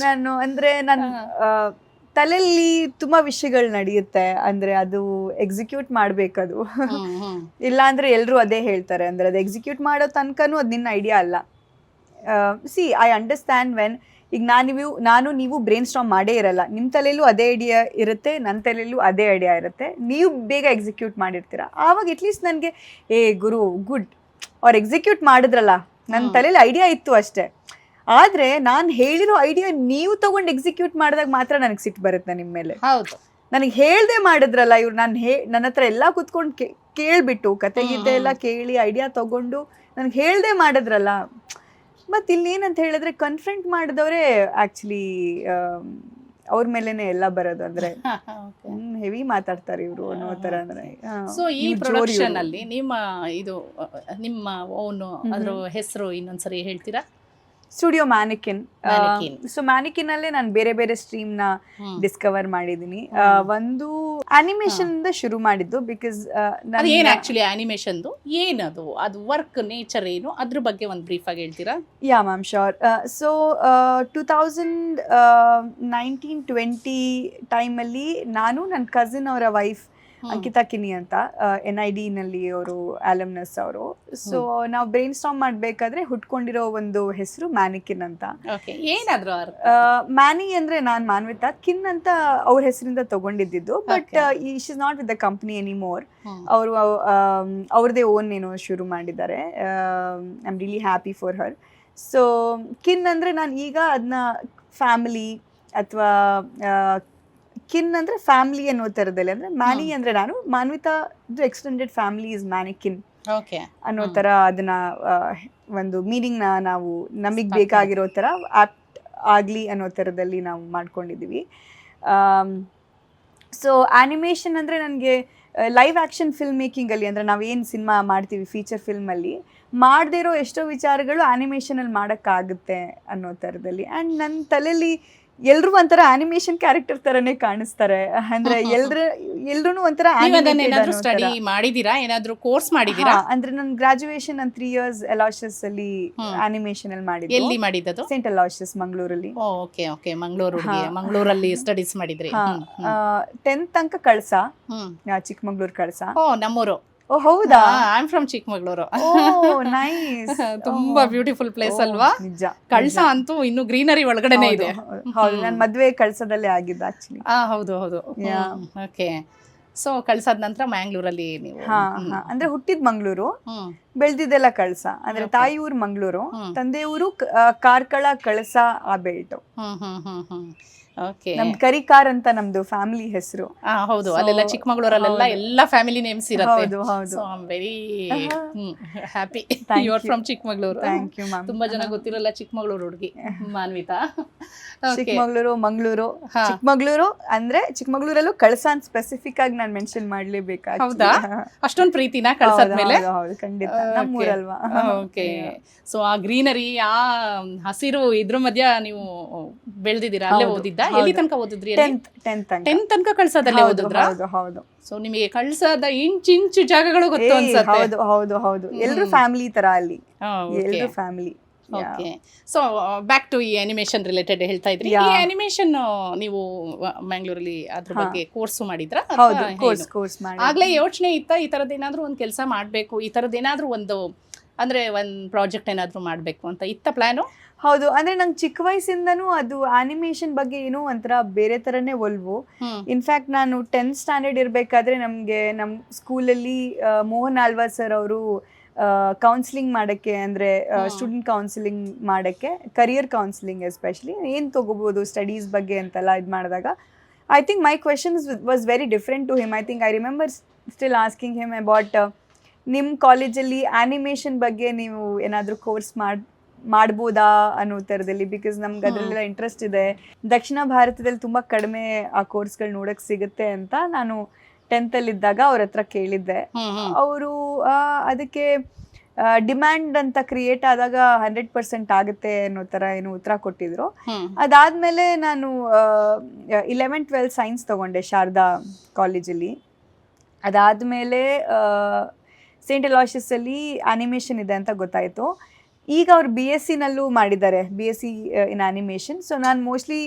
ನಾನು ಅಂದ್ರೆ ನಾನು ತಲೆಯಲ್ಲಿ ತುಂಬಾ ವಿಷಯಗಳು ನಡೆಯುತ್ತೆ. ಅಂದ್ರೆ ಅದು ಎಕ್ಸಿಕ್ಯೂಟ್ ಮಾಡ್ಬೇಕದು. ಇಲ್ಲ ಅಂದ್ರೆ ಎಲ್ರು ಅದೇ ಹೇಳ್ತಾರೆ. ಅಂದ್ರೆ ಅದು ಎಕ್ಸಿಕ್ಯೂಟ್ ಮಾಡೋ ತನಕನೂ ಅದು ನಿನ್ನ ಐಡಿಯಾ ಅಲ್ಲ. ಸಿ ಐ ಅಂಡರ್ಸ್ಟ್ಯಾಂಡ್ ವೆನ್ ಈಗ ನಾನು ನೀವು ಬ್ರೈನ್ ಸ್ಟಾರ್ಮ್ ಮಾಡೇ ಇರಲ್ಲ. ನಿಮ್ಮ ತಲೆಯಲ್ಲೂ ಅದೇ ಐಡಿಯಾ ಇರುತ್ತೆ, ನನ್ನ ತಲೆಯಲ್ಲೂ ಅದೇ ಐಡಿಯಾ ಇರುತ್ತೆ. ನೀವು ಬೇಗ ಎಕ್ಸಿಕ್ಯೂಟ್ ಮಾಡಿರ್ತೀರ. ಆವಾಗ ಅಟ್ಲೀಸ್ಟ್ ನನಗೆ ಗುರು ಗುಡ್, ಅವ್ರು ಎಕ್ಸಿಕ್ಯೂಟ್ ಮಾಡಿದ್ರಲ್ಲ, ನನ್ನ ತಲೆಯಲ್ಲಿ ಐಡಿಯಾ ಇತ್ತು ಅಷ್ಟೇ. ಆದ್ರೆ ನಾನು ಹೇಳಿರೋ ಐಡಿಯಾ ನೀವು ತಗೊಂಡು ಎಕ್ಸಿಕ್ಯೂಟ್ ಮಾಡಿದಾಗ ಮಾತ್ರ ನನಗೆ ಸಿಟ್ಟು ಬರುತ್ತೆ ನಿಮ್ಮ ಮೇಲೆ. ಹೌದು, ನನಗೆ ಹೇಳ್ದೆ ಮಾಡಿದ್ರಲ್ಲ ಇವ್ರು. ನನ್ನ ಹತ್ರ ಎಲ್ಲ ಕುತ್ಕೊಂಡು ಕೇಳ್ಬಿಟ್ಟು ಕತೆ ಗೀತೆ ಎಲ್ಲ ಕೇಳಿ ಐಡಿಯಾ ತಗೊಂಡು ನನಗೆ ಹೇಳ್ದೆ ಮಾಡಿದ್ರಲ್ಲ. ಮತ್ತು ಇಲ್ಲೇನಂತ ಹೇಳಿದ್ರೆ ಕನ್ಫ್ರಂಟ್ ಮಾಡಿದವರೇ ಆ್ಯಕ್ಚುಲಿ ಅವ್ರ ಮೇಲೇನೆ ಎಲ್ಲ ಬರೋದು. ಅಂದ್ರೆ ಹೆವಿ ಮಾತಾಡ್ತಾರೆ ಇವರು ಅನ್ನೋ ಥರ. ಅಂದ್ರೆ ಸೊ ಈ ಪ್ರೊಡಕ್ಷನ್ ಅಲ್ಲಿ ನಿಮ್ಮ ಓನ್ ಅದ್ರ ಹೆಸರು ಇನ್ನೊಂದ್ಸರಿ ಹೇಳ್ತೀರಾ? ಸ್ಟುಡಿಯೋ ಮ್ಯಾನಿಕಿನ್. ಸೊ ಮ್ಯಾನಿಕಿನ್ ಅಲ್ಲೇ ನಾನು ಬೇರೆ ಬೇರೆ ಸ್ಟ್ರೀಮ್ ನ ಡಿಸ್ಕವರ್ ಮಾಡಿದೀನಿ. ಒಂದು ಅನಿಮೇಷನ್ ಇಂದ ಶುರು ಮಾಡಿದ್ದು. ಬಿಕಾಸ್ ಏನ್ ಆಕ್ಚುಲಿ ಅನಿಮೇಷನ್ ಏನದು, ಅದು ವರ್ಕ್ ನೇಚರ್ ಏನು, ಅದ್ರ ಬಗ್ಗೆ ಒಂದು ಬ್ರೀಫ್ ಆಗಿ ಹೇಳ್ತೀರಾ? Yeah ma'am, sure. ಸೊ 2019-20 ಟೈಮಲ್ಲಿ ನಾನು ನನ್ನ ಕಸಿನ್ ಅವರ ವೈಫ್ ಅಂಕಿತಾ ಕಿನಿ ಅಂತ NID ನಲ್ಲಿ ಅವರು ಆಲಮ್ನಸ್ ಅವರು. ಸೊ ನಾವು ಬ್ರೈನ್ ಸ್ಟಾರ್ಮ್ ಮಾಡ್ಬೇಕಾದ್ರೆ ಹುಟ್ಕೊಂಡಿರೋ ಒಂದು ಹೆಸರು ಮ್ಯಾನಿಕಿನ್ ಅಂತ. ಮ್ಯಾನಿ ಅಂದ್ರೆ ನಾನ್ ಮಾನ್ವಿತಾ, ಕಿನ್ ಅಂತ ಅವ್ರ ಹೆಸರಿಂದ ತಗೊಂಡಿದ್ದು. But she is not with the company anymore. ಅವರು ಅವ್ರದೇ ಓನ್ ಏನೋ ಶುರು ಮಾಡಿದ್ದಾರೆ. I am really happy for her. So ಕಿನ್ ಅಂದ್ರೆ ನಾನು ಈಗ ಅದನ್ನ ಫ್ಯಾಮಿಲಿ ಅಥವಾ ಕಿನ್ ಅಂದರೆ ಫ್ಯಾಮಿಲಿ ಅನ್ನೋ ಥರದಲ್ಲಿ, ಅಂದರೆ ಮ್ಯಾನಿ ಅಂದರೆ ನಾನು, Manvitha extended family is mannequin okay ಅನ್ನೋ ಥರ ಅದನ್ನ ಒಂದು ಮೀನಿಂಗ್ನ ನಾವು ನಮಗೆ ಬೇಕಾಗಿರೋ ಥರ ಆಪ್ಟ್ ಆಗಲಿ ಅನ್ನೋ ಥರದಲ್ಲಿ ನಾವು ಮಾಡ್ಕೊಂಡಿದ್ದೀವಿ. ಸೊ ಆ್ಯನಿಮೇಷನ್ ಅಂದರೆ ನನಗೆ ಲೈವ್ ಆ್ಯಕ್ಷನ್ ಫಿಲ್ಮ್ ಮೇಕಿಂಗಲ್ಲಿ, ಅಂದರೆ ನಾವೇನು ಸಿನಿಮಾ ಮಾಡ್ತೀವಿ ಫೀಚರ್ ಫಿಲ್ಮಲ್ಲಿ ಮಾಡದೇ ಇರೋ ಎಷ್ಟೋ ವಿಚಾರಗಳು ಆ್ಯನಿಮೇಷನಲ್ಲಿ ಮಾಡೋಕ್ಕಾಗುತ್ತೆ ಅನ್ನೋ ಥರದಲ್ಲಿ. ಆ್ಯಂಡ್ ನನ್ನ ತಲೆಯಲ್ಲಿ ಎಲ್ಲರೂ ಒಂಥರ ಆನಿಮೇಷನ್ ಕ್ಯಾರೆಕ್ಟರ್ ಥರನೇ ಕಾಣಿಸ್ತಾರೆ, ಅಂದರೆ ಎಲ್ರೂ ಒಂಥರ ಏನಾದ್ರೂ ಸ್ಟಡಿ ಮಾಡಿದೀರಾ, ಏನಾದ್ರೂ ಕೋರ್ಸ್ ಮಾಡಿದೀರಾ? ಅಂದ್ರೆ ನನ್ನ ಗ್ರಾಜುಯೇಷನ್ ನಾನು 3 years ಅಲಾಶಸ್ ಅಲ್ಲಿ ಆನಿಮೇಷನ್ ಅಲ್ಲಿ ಮಾಡಿದ್ದೆ. ಎಲ್ಲಿ ಮಾಡಿದ್ದು? ಸೆಂಟ್ ಅಲಾಶಸ್ ಮಂಗಳೂರಲ್ಲಿ. ಓಕೆ ಓಕೆ, ಮಂಗಳೂರಲ್ಲಿ ಸ್ಟಡೀಸ್ ಮಾಡಿದ್ರಿ. 10th ತನಕ ಕಳ್ಸ, ಚಿಕ್ಕಮಂಗ್ಳೂರ್ ಕಳ್ಸ. ಓ ನಮ್ಮೂರು. ಓ ಹೌದಾ? I am from Chikkamagaluru. Nice. ತುಂಬಾ ಬ್ಯೂಟಿಫುಲ್ ಪ್ಲೇಸ್ ಅಲ್ವಾ? ನಿಜ. ಕಳ್ಸ ಅಂತೂ ಇನ್ನು ಗ್ರೀನರಿ ಒಳಗಡೆನೆ ಇದೆ. ಹೌದು, ನನ್ನ ಮದ್ವೆ ಕಳ್ಸದಲ್ಲೇ ಆಗಿದ್ದು ಆಕ್ಚುಲಿ. ಹೌದು ಹೌದು. ಓಕೆ. ಸೊ ಕಳ್ಸಾದ ನಂತರ ಮ್ಯಾಂಗ್ಳೂರಲ್ಲಿ ನೀವು? ಅಂದ್ರೆ ಹುಟ್ಟಿದ್ ಮಂಗಳೂರು, ಬೆಳ್ದಿದ್ದೆಲ್ಲ ಕಳ್ಸ. ಅಂದ್ರೆ ತಾಯಿ ಊರು ಮಂಗಳೂರು, ತಂದೆ ಊರು ಕಾರ್ಕಳ, ಕಳಸ ಆ ಬೆಲ್ಟು. ಓಕೆ. ನಮ್ದು ಕರಿಕಾರ್ ಅಂತ ನಮ್ದು ಫ್ಯಾಮಿಲಿ ಹೆಸರು. ಹೌದು, ಅಲ್ಲೆಲ್ಲ ಚಿಕ್ಕಮಗಳೂರಲ್ಲೆಲ್ಲ ಎಲ್ಲ ಫ್ಯಾಮಿಲಿ ನೇಮ್ಸ್ ಇರುತ್ತೆ. ಹೌದು ಹೌದು. So I am very happy you are from Chikkamagaluru. Thank you ma'am. ತುಂಬಾ ಜನ ಗೊತ್ತಿರಲ್ಲ ಚಿಕ್ಕಮಗಳೂರು ಹುಡುಗಿ ಮಾನ್ವಿತಾ. ಚಿಕ್ಕಮಗಳೂರು, ಮಂಗಳೂರು. ಚಿಕ್ಕಮಗಳೂರು ಅಂದ್ರೆ ಚಿಕ್ಕಮಗಳೂರಲ್ಲೂ ಕಳಸ ಅಂತ ಸ್ಪೆಸಿಫಿಕ್ ಆಗಿ ನಾನು ಮೆನ್ಷನ್ ಮಾಡ್ಲೇಬೇಕಾ? ಹೌದಾ? ಅಷ್ಟೊಂದು ಪ್ರೀತಿನ ಕಳ್ಸಾದ್ಮೇಲೆ? ಹೌದು, ಖಂಡಿತ. ನಮ್ಮೂರಲ್ವಾ? ಓಕೆ. ಸೊ ಆ ಗ್ರೀನರಿ, ಆ ಹಸಿರು ಇದ್ರ ಮಧ್ಯ ನೀವು ಬೆಳೆದಿದ್ದೀರಾ, ಅಲ್ಲೇ ಓದಿದ್ದ? ಎಲ್ಲಿ ತನಕ ಓದಿದ್ರಿ? 10th ತನಕ ಕಳ್ಸದಲ್ಲೇ ಓದಿದ್ರ? ಹೌದು. ಸೊ ನಿಮಗೆ ಕಳ್ಸದ ಇಂಚು ಜಾಗಗಳು ಗೊತ್ತು ಅನ್ಸುತ್ತೆ. ಹೌದು ಹೌದು ಹೌದು. ಎಲ್ರು ಫ್ಯಾಮಿಲಿ ತರ ಅಲ್ಲಿ, ಎಲ್ರು family. Okay. So back to ಈ ಅನಿಮೇಷನ್ ರಿಲೇಟೆಡ್ ಹೇಳ್ತಾ ಇದ್ರಿ. ಈ ಅನಿಮೇಷನ್ ನೀವು ಮ್ಯಾಂಗ್ಳೂರಲ್ಲಿ ಅದ್ರ ಬಗ್ಗೆ ಕೋರ್ಸ್ ಮಾಡಿದ್ರ? ಹೌದು, ಕೋರ್ಸ್ ಮಾಡಿ. ಆಗ್ಲೇ ಯೋಚನೆ ಇತ್ತ ಈ ತರದ್ ಏನಾದ್ರು ಒಂದು ಕೆಲಸ ಮಾಡ್ಬೇಕು, ಈ ತರದ್ ಏನಾದ್ರು ಒಂದು ಅಂದ್ರೆ ಒಂದ್ ಪ್ರಾಜೆಕ್ಟ್ ಏನಾದ್ರು ಮಾಡ್ಬೇಕು ಅಂತ ಇತ್ತ ಪ್ಲಾನು? ಹೌದು, ಅಂದ್ರೆ ನಂಗೆ ಚಿಕ್ಕ ವಯಸ್ಸಿಂದನೂ ಅದು ಆನಿಮೇಷನ್ ಬಗ್ಗೆ ಏನೋ ಒಂಥರ ಬೇರೆ ಥರನೇ ಒಲ್ವು. ಇನ್ಫ್ಯಾಕ್ಟ್ ನಾನು 10th ಸ್ಟ್ಯಾಂಡರ್ಡ್ ಇರಬೇಕಾದ್ರೆ ನಮಗೆ ನಮ್ಮ ಸ್ಕೂಲಲ್ಲಿ ಮೋಹನ್ ಆಳ್ವಾ ಸರ್ ಅವರು ಕೌನ್ಸಿಲಿಂಗ್ ಮಾಡೋಕ್ಕೆ, ಅಂದರೆ ಸ್ಟೂಡೆಂಟ್ ಕೌನ್ಸಿಲಿಂಗ್ ಮಾಡೋಕ್ಕೆ, ಕರಿಯರ್ ಕೌನ್ಸಿಲಿಂಗ್ ಎಸ್ಪೆಷಲಿ ಏನು ತೊಗೋಬೋದು ಸ್ಟಡೀಸ್ ಬಗ್ಗೆ ಅಂತೆಲ್ಲ ಇದು ಮಾಡಿದಾಗ, I think my questions was very different to him. I think I remember still asking him about ನಿಮ್ಮ ಕಾಲೇಜಲ್ಲಿ ಆ್ಯನಿಮೇಷನ್ ಬಗ್ಗೆ ನೀವು ಏನಾದರೂ ಕೋರ್ಸ್ ಮಾಡ್ಬೋದಾ ಅನ್ನೋ ಥರದಲ್ಲಿ, ಬಿಕಾಸ್ ನಮ್ಗೆ ಅದರಲ್ಲೆಲ್ಲ ಇಂಟ್ರೆಸ್ಟ್ ಇದೆ. ದಕ್ಷಿಣ ಭಾರತದಲ್ಲಿ ತುಂಬ ಕಡಿಮೆ ಆ ಕೋರ್ಸ್ಗಳು ನೋಡೋಕ್ಕೆ ಸಿಗುತ್ತೆ ಅಂತ ನಾನು 10th ಇದ್ದಾಗ ಅವ್ರ ಹತ್ರ ಕೇಳಿದ್ದೆ. ಅವರು ಅದಕ್ಕೆ ಡಿಮ್ಯಾಂಡ್ ಅಂತ ಕ್ರಿಯೇಟ್ ಆದಾಗ 100% ಆಗುತ್ತೆ ಅನ್ನೋ ಥರ ಏನು ಉತ್ತರ ಕೊಟ್ಟಿದ್ರು. ಅದಾದಮೇಲೆ ನಾನು 11th 12th ಸೈನ್ಸ್ ತೊಗೊಂಡೆ ಶಾರದಾ ಕಾಲೇಜಲ್ಲಿ. ಅದಾದಮೇಲೆ ಸೇಂಟ್ ಅಲಾಶಿಯಸಲ್ಲಿ ಆನಿಮೇಷನ್ ಇದೆ ಅಂತ ಗೊತ್ತಾಯಿತು. ಈಗ ಅವ್ರು BSc-ನಲ್ಲೂ ಮಾಡಿದ್ದಾರೆ, BSc ಇನ್ ಆನಿಮೇಷನ್. ಸೊ ನಾನು ಮೋಸ್ಟ್ಲಿ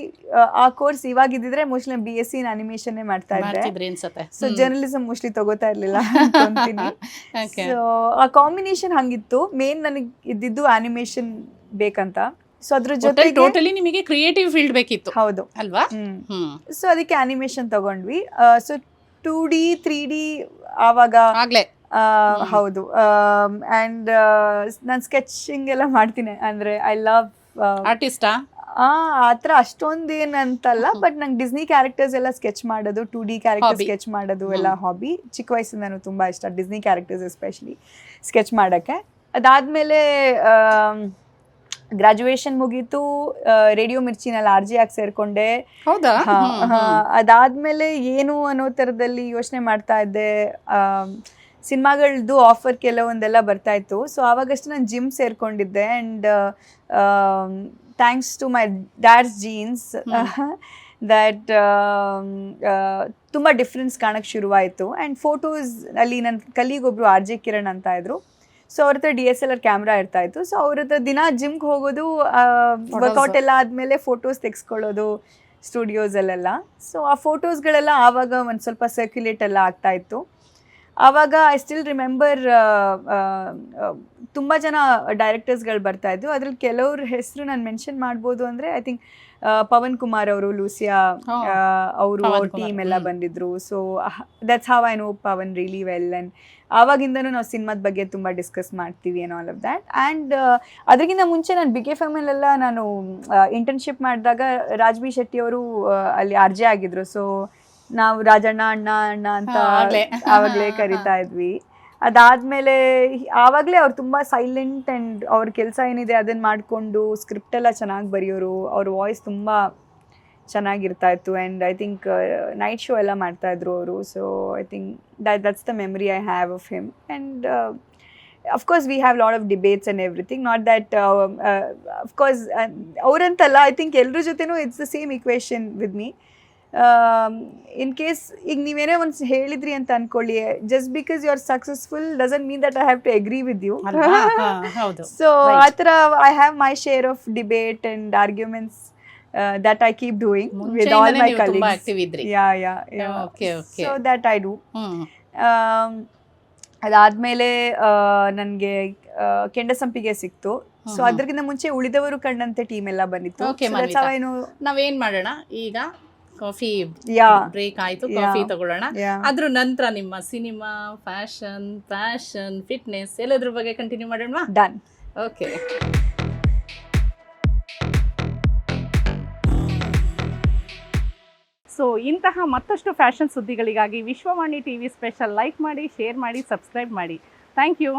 ಆ ಕೋರ್ಸ್ ಇವಾಗಿದ್ದಿದ್ರೆ ಮೋಸ್ಟ್ಲಿ BSc ಇನ್ ಆನಿಮೇಷನ್ನೇ ಮಾಡ್ತಾ ಇದ್ದೆ. ಸೊ ಜರ್ನಲಿಸಮ್ ಮೋಸ್ಟ್ಲಿ ತಗೋತಾ ಇರ್ಲಿಲ್ಲ ಅಂತೀನಿ. ಸೊ ಆ ಕಾಂಬಿನೇಷನ್ ಹಂಗಿತ್ತು. ಮೇನ್ ನನಗೆ ಇದ್ದಿದ್ದು ಆನಿಮೇಷನ್ ಬೇಕಂತ. ಸೊ ಅದ್ರ ಜೊತೆ ಟೋಟಲಿ ನಿಮಗೆ ಕ್ರಿಯೇಟಿವ್ ಫೀಲ್ಡ್ ಬೇಕಿತ್ತು. ಹೌದು ಅಲ್ವಾ? ಸೊ ಅದಕ್ಕೆ ಆನಿಮೇಷನ್ ತಗೊಂಡ್ವಿ. ಸೊ 2D 3D ಆವಾಗ ಆಗ್ಲೇ. ಹೌದು. ಆ್ಯಂಡ್ ನಾನು ಸ್ಕೆಚಿಂಗ್ ಎಲ್ಲ ಮಾಡ್ತೀನಿ, ಅಂದರೆ ಐ ಲವ್ ಆರ್ಟಿಸ್ಟಾ? ಆ ಥರ ಅಷ್ಟೊಂದೇನಂತಲ್ಲ, ಬಟ್ ನಂಗೆ ಡಿಸ್ನಿ ಕ್ಯಾರೆಕ್ಟರ್ಸ್ ಎಲ್ಲ ಸ್ಕೆಚ್ ಮಾಡೋದು, 2D ಕ್ಯಾರೆಕ್ಟರ್ ಸ್ಕೆಚ್ ಮಾಡೋದು ಎಲ್ಲ ಹಾಬಿ. ಚಿಕ್ಕ ವಯಸ್ಸಿಂದನೂ ತುಂಬ ಇಷ್ಟ ಡಿಸ್ನಿ ಕ್ಯಾರೆಕ್ಟರ್ಸ್ ಎಸ್ಪೆಷಲಿ ಸ್ಕೆಚ್ ಮಾಡೋಕ್ಕೆ. ಅದಾದಮೇಲೆ ಗ್ರಾಜುಯೇಷನ್ ಮುಗೀತು, ರೇಡಿಯೋ ಮಿರ್ಚಿನಲ್ಲಿ RJ ಆಗಿ ಸೇರಿಕೊಂಡೆ. ಹೌದಾ? ಅದಾದಮೇಲೆ ಏನು ಅನ್ನೋ ಥರದಲ್ಲಿ ಯೋಚನೆ ಮಾಡ್ತಾ ಇದ್ದೆ. ಸಿನಿಮಾಗಳದ್ದು ಆಫರ್ ಕೆಲವೊಂದೆಲ್ಲ ಬರ್ತಾ ಇತ್ತು. ಸೊ ಆವಾಗಷ್ಟು ನಾನು ಜಿಮ್ ಸೇರ್ಕೊಂಡಿದ್ದೆ. And thanks to my dad's genes that ತುಂಬ ಡಿಫ್ರೆನ್ಸ್ ಕಾಣಕ್ಕೆ ಶುರುವಾಯಿತು. ಆ್ಯಂಡ್ ಫೋಟೋಸ್ ಅಲ್ಲಿ ನನ್ನ ಕಲೀಗೊಬ್ಬರು RJ ಕಿರಣ್ ಅಂತ ಇದ್ರು. ಸೊ ಅವ್ರ ಹತ್ರ DSLR ಕ್ಯಾಮ್ರಾ ಇರ್ತಾ ಇತ್ತು. ಸೊ ಅವ್ರ ಹತ್ರ ದಿನ ಜಿಮ್ಗೆ ಹೋಗೋದು, ವರ್ಕೌಟ್ ಎಲ್ಲ ಆದಮೇಲೆ ಫೋಟೋಸ್ ತೆಗೆಸ್ಕೊಳ್ಳೋದು ಸ್ಟುಡಿಯೋಸಲ್ಲೆಲ್ಲ. ಸೊ ಆ ಫೋಟೋಸ್ಗಳೆಲ್ಲ ಆವಾಗ ಒಂದು ಸ್ವಲ್ಪ ಸರ್ಕ್ಯುಲೇಟ್ ಎಲ್ಲ ಆಗ್ತಾ ಇತ್ತು. ಆವಾಗ ಐ ಸ್ಟಿಲ್ ರಿಮೆಂಬರ್ ತುಂಬ ಜನ ಡೈರೆಕ್ಟರ್ಸ್ಗಳು ಬರ್ತಾ ಇದ್ರು. ಅದ್ರಲ್ಲಿ ಕೆಲವ್ರ ಹೆಸರು ನಾನು ಮೆನ್ಷನ್ ಮಾಡ್ಬೋದು ಅಂದರೆ ಐ ಥಿಂಕ್ ಪವನ್ ಕುಮಾರ್ ಅವರು, ಲೂಸಿಯಾ ಅವರು, ಅವ್ರ ಟೀಮ್ ಎಲ್ಲ ಬಂದಿದ್ರು. So that's how I know Pavan really well. And ಆವಾಗಿಂದನೂ ನಾವು ಸಿನಿಮಾದ ಬಗ್ಗೆ ತುಂಬ ಡಿಸ್ಕಸ್ ಮಾಡ್ತೀವಿ and all of that. And ಅದಕ್ಕಿಂತ ಮುಂಚೆ ನಾನು ಬಿಗ್ ಎಫ್ ಎಮ್ಮೆಲ್ಲ ನಾನು ಇಂಟರ್ನ್ಶಿಪ್ ಮಾಡಿದಾಗ ರಾಜ್ ಬಿ ಶೆಟ್ಟಿ ಅವರು ಅಲ್ಲಿ ಆರ್ಜೆ ಆಗಿದ್ರು. ಸೊ ನಾವು ರಾಜಣ್ಣ ಅಣ್ಣ ಅಣ್ಣ ಅಂತ ಆವಾಗಲೇ ಕರಿತಾ ಇದ್ವಿ. ಅದಾದಮೇಲೆ ಆವಾಗಲೇ ಅವ್ರು ತುಂಬ ಸೈಲೆಂಟ್ ಆ್ಯಂಡ್ ಅವ್ರ ಕೆಲಸ ಏನಿದೆ ಅದನ್ನು ಮಾಡಿಕೊಂಡು ಸ್ಕ್ರಿಪ್ಟ್ ಎಲ್ಲ ಚೆನ್ನಾಗಿ ಬರೆಯೋರು. ಅವ್ರ ವಾಯ್ಸ್ ತುಂಬ ಚೆನ್ನಾಗಿರ್ತಾ ಇತ್ತು. And I think night show ಎಲ್ಲ ಮಾಡ್ತಾಯಿದ್ರು ಅವರು. So I think that's the memory I have of him. And of course we have lot of debates and everything. Not that of course ಅವರಂತಲ್ಲ, ಐ ಥಿಂಕ್ ಎಲ್ಲರ ಜೊತೆನೂ it's the same equation with me. In case ಈಗ ನೀವೇನೇ ಒಂದು ಹೇಳಿದ್ರಿ ಅಂತ ಅನ್ಕೊಳ್ಳಿ, just because you are successful doesn't mean that I have to agree with you. So ಆ ಥರ I have my share of debate and arguments that I keep doing with all my colleagues. Yeah. So that I do. ಅದಾದ್ಮೇಲೆ ನನಗೆ ಕೆಂಡಸಂಪಿಗೆ ಸಿಕ್ತು. ಸೊ ಅದ್ರಕ್ಕಿಂತ ಮುಂಚೆ ಉಳಿದವರು ಕಂಡಂತೆ ಟೀಮ್ ಎಲ್ಲ ಬಂದಿತ್ತು. ನಾವೇನ್ ಮಾಡೋಣ ಈಗ, ಕಾಫಿ ಬ್ರೇಕ್ ಆಯ್ತು, ಕಾಫಿ ತಗೊಳ್ಳೋಣ. ಅದ್ರ ನಂತರ ನಿಮ್ಮ ಸಿನಿಮಾ, ಫ್ಯಾಷನ್, ಫಿಟ್ನೆಸ್ ಎಲ್ಲದ್ರ ಬಗ್ಗೆ ಕಂಟಿನ್ಯೂ ಮಾಡೋಣ. ಡನ್. ಓಕೆ. ಸೊ ಇಂತಹ ಮತ್ತಷ್ಟು ಫ್ಯಾಷನ್ ಸುದ್ದಿಗಳಿಗಾಗಿ ವಿಶ್ವವಾಣಿ ಟಿವಿ ಸ್ಪೆಷಲ್ ಲೈಕ್ ಮಾಡಿ, ಶೇರ್ ಮಾಡಿ, ಸಬ್ಸ್ಕ್ರೈಬ್ ಮಾಡಿ. Thank you.